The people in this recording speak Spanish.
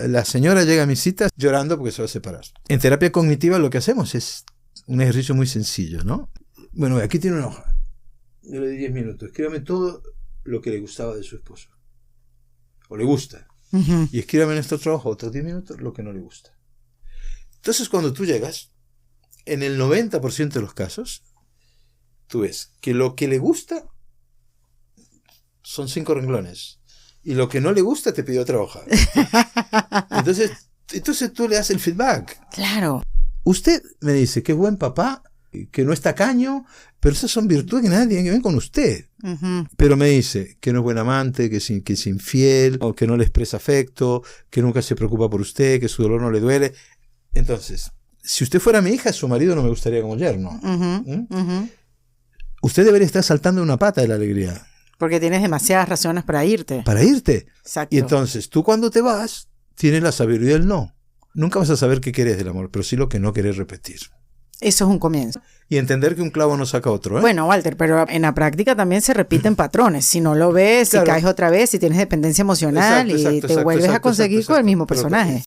La señora llega a mis citas llorando porque se va a separar. En terapia cognitiva lo que hacemos es un ejercicio muy sencillo, ¿no? Bueno, aquí tiene una hoja. Yo le di 10 minutos. Escríbame todo lo que le gustaba de su esposo. O le gusta. Uh-huh. Y escríbame en este otro hoja, otros 10 minutos, lo que no le gusta. Entonces, cuando tú llegas, en el 90% de los casos, tú ves que lo que le gusta son 5 renglones. Y lo que no le gusta te pidió otra hoja. Entonces tú le das el feedback. Claro. Usted me dice que es buen papá, que no es tacaño, pero esas son virtudes que nadie tiene que ver con usted. Uh-huh. Pero me dice que no es buen amante, que es infiel, o que no le expresa afecto, que nunca se preocupa por usted, que su dolor no le duele. Entonces, si usted fuera mi hija, su marido no me gustaría como yerno. Uh-huh. Uh-huh. Usted debería estar saltando una pata de la alegría. Porque tienes demasiadas razones para irte. Para irte. Exacto. Y entonces, tú cuando te vas, tienes la sabiduría del no. Nunca vas a saber qué querés del amor, pero sí lo que no querés repetir. Eso es un comienzo. Y entender que un clavo no saca otro, ¿eh? Bueno, Walter, pero en la práctica también se repiten patrones. Si no lo ves, claro. Si caes otra vez, si tienes dependencia emocional y te vuelves a conseguir con el mismo personaje.